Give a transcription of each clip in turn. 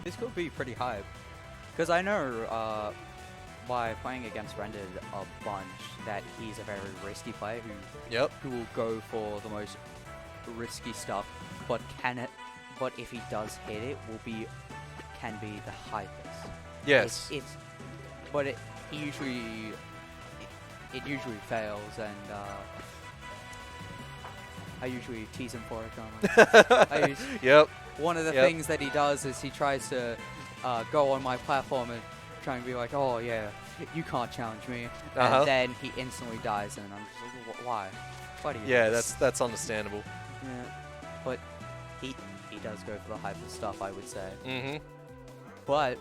This could be pretty hype. Because I know by playing against Rendered a bunch that he's a very risky player who will go for the most risky stuff, but if he does hit it, can be the hypest. Yes. It usually fails, and I usually tease him for it. Yep. One of the things that he does is he tries to go on my platform and try and be like, oh yeah, you can't challenge me, and then he instantly dies, and I'm just like, why? Why do you? Yeah, that's understandable. Yeah, but he does go for the hyper stuff, I would say. Mm-hmm. But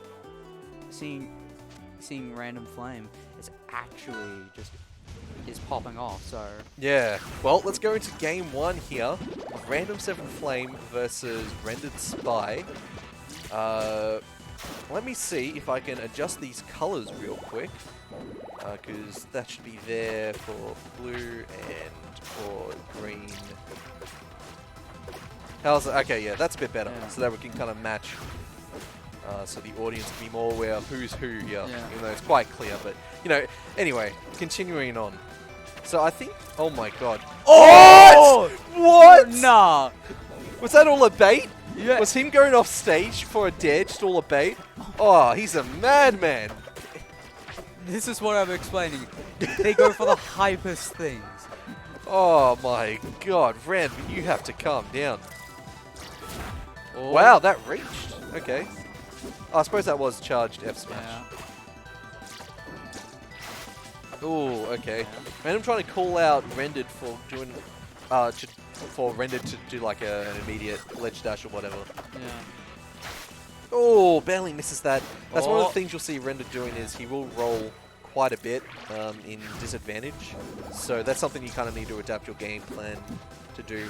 seeing Random7Flame is actually just popping off. So yeah. Well, let's go into game 1 here. Random7Flame versus RenderedSpy. Let me see if I can adjust these colors real quick, because that should be there for blue and for green. How's it? Okay, yeah, that's a bit better, so that we can kind of match, so the audience can be more aware of who's who here, even though it's quite clear. But you know, anyway, continuing on. So I think, oh my god, what? Nah, was that all a bait? Yeah. Was him going off stage for a dare just all a bait? Oh, he's a madman. This is what I'm explaining. They go for the hypest things. Oh my god, Ren, you have to calm down. Oh. Wow, that reached. Okay. Oh, I suppose that was charged F smash. Yeah. Ooh, okay. Man, I'm trying to call out Rendered for doing, for Rendered to do like an immediate ledge dash or whatever. Yeah. Oh, barely misses that. That's one of the things you'll see Rendered doing is he will roll quite a bit in disadvantage. So that's something you kind of need to adapt your game plan to do.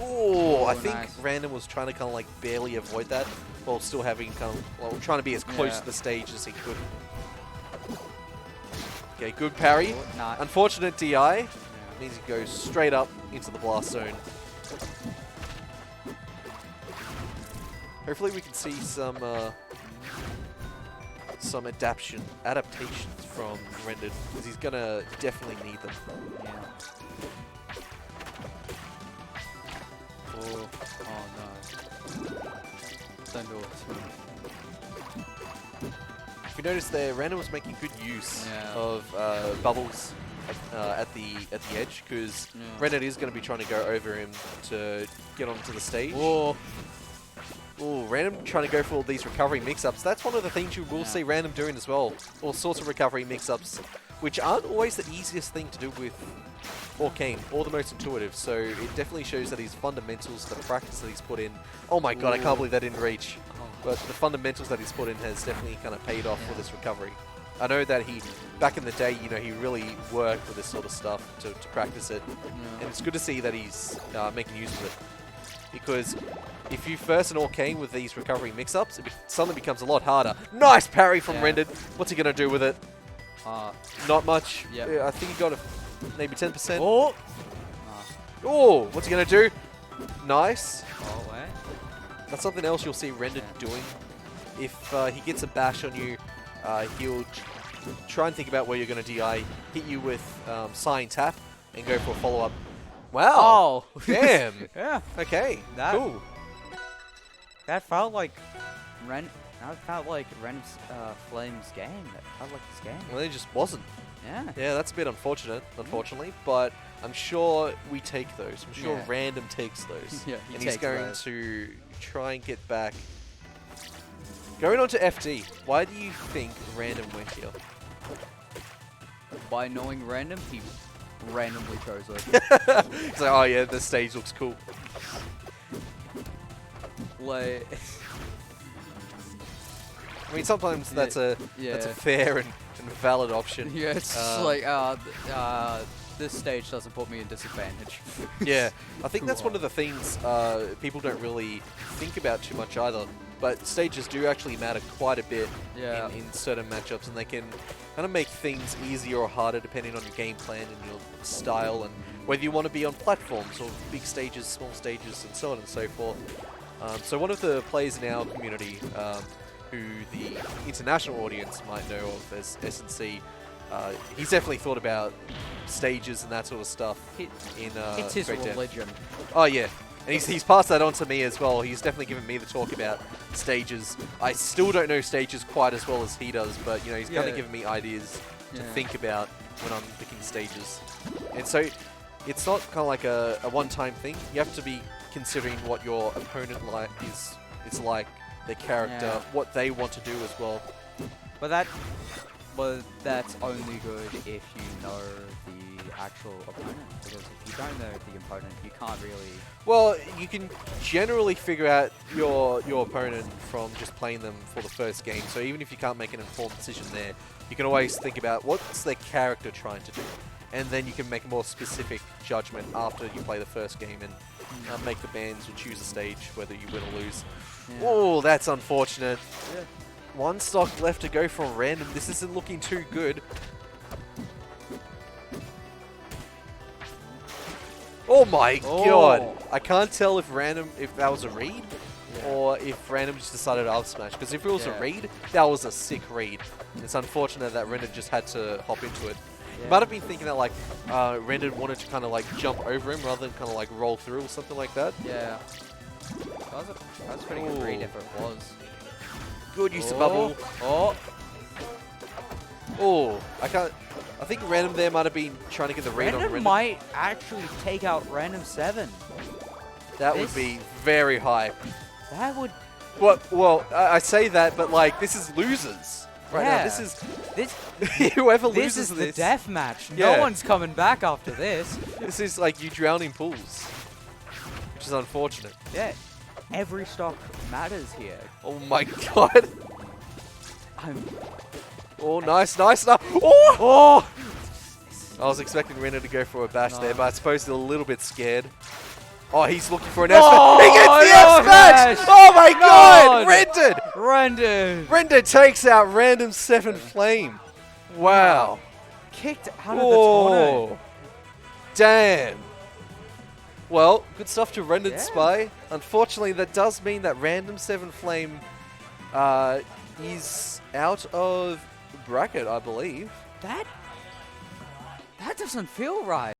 Oh, I think Random was trying to kind of like barely avoid that while still having kind of, well, trying to be as close to the stage as he could. Okay, good parry. Unfortunate DI. Means he goes straight up into the blast zone. Hopefully we can see some adaptations from Rendered, because he's gonna definitely need them. Yeah. Oh no. Don't do it. If you notice there, Random was making good use of bubbles at the edge, because Rendered is going to be trying to go over him to get onto the stage. Oh. Ooh, Random trying to go for all these recovery mix-ups. That's one of the things you will see Random doing as well. All sorts of recovery mix-ups, which aren't always the easiest thing to do with Orcane, or the most intuitive. So it definitely shows that his fundamentals, the practice that he's put in. Oh my god, I can't believe that didn't reach. But the fundamentals that he's put in has definitely kind of paid off for this recovery. I know that he, back in the day, you know, he really worked with this sort of stuff to practice it. And it's good to see that he's making use of it. Because if you first an Orcane with these recovery mix-ups, it suddenly becomes a lot harder. Nice parry from Rendered. What's he going to do with it? Not much. Yeah, I think he got maybe 10%. Oh! Oh, what's he going to do? Nice. Oh, wait. That's something else you'll see Rendered doing. If he gets a bash on you, he'll try and think about where you're going to DI, hit you with Sign Tap, and go for a follow-up. Wow. Oh. Damn. Yeah. Okay. Cool. That felt like Random7Flame's game. That felt like his game. Well, it just wasn't. Yeah. Yeah, that's a bit unfortunate, unfortunately, but I'm sure we take those. I'm sure Random takes those. Yeah, and he's going to try and get back. Going on to FD, why do you think Random went here? By knowing Random, he randomly chose it. He's like, oh yeah, the stage looks cool. Like, I mean, sometimes that's a fair and valid option. Yeah, it's like this stage doesn't put me in disadvantage. Yeah, I think that's one of the things people don't really think about too much either. But stages do actually matter quite a bit in certain matchups, and they can kind of make things easier or harder depending on your game plan and your style, and whether you want to be on platforms or big stages, small stages, and so on and so forth. So one of the players in our community, who the international audience might know of as S&C, he's definitely thought about stages and that sort of stuff It's his religion. Oh yeah, and he's passed that on to me as well. He's definitely given me the talk about stages. I still don't know stages quite as well as he does, but you know, he's kind of given me ideas to think about when I'm picking stages. And so it's not kind of like a one-time thing. You have to be considering what your opponent is like, their character, what they want to do as well. But that's only good if you know the actual opponent, because if you don't know the opponent, you can't really... Well, you can generally figure out your opponent from just playing them for the first game, so even if you can't make an informed decision there, you can always think about what's their character trying to do, and then you can make a more specific judgment after you play the first game and make the bans or choose a stage, whether you win or lose. Yeah. Oh, that's unfortunate. Yeah. One stock left to go for Random. This isn't looking too good. Oh my god! I can't tell if that was a read, or if Random just decided to up smash. Because if it was a read, that was a sick read. It's unfortunate that Rendered just had to hop into it. He might have been thinking that like Rendered wanted to kind of like jump over him rather than kind of like roll through or something like that. Yeah. That was a pretty good read if it was. Good use of bubble. Oh, I think Random there might have been trying to get the read on Random. Might actually take out Random7. That would be very hype. That would... Well, I say that, but like, this is losers. Right now, this is... whoever loses this... This is the death match. No one's coming back after this. This is like you drown in pools. Which is unfortunate. Yeah. Every stock matters here. Oh my god. Oh, nice. Oh! I was expecting Renner to go for a bash there, but I suppose they're a little bit scared. Oh, he's looking for an S-Smash. He gets the S-Smash! Oh my god! Rendered takes out Random7Flame. Wow. Kicked out of the tournament. Damn. Well, good stuff to RenderedSpy. Unfortunately, that does mean that Random7Flame is out of bracket, I believe. That doesn't feel right.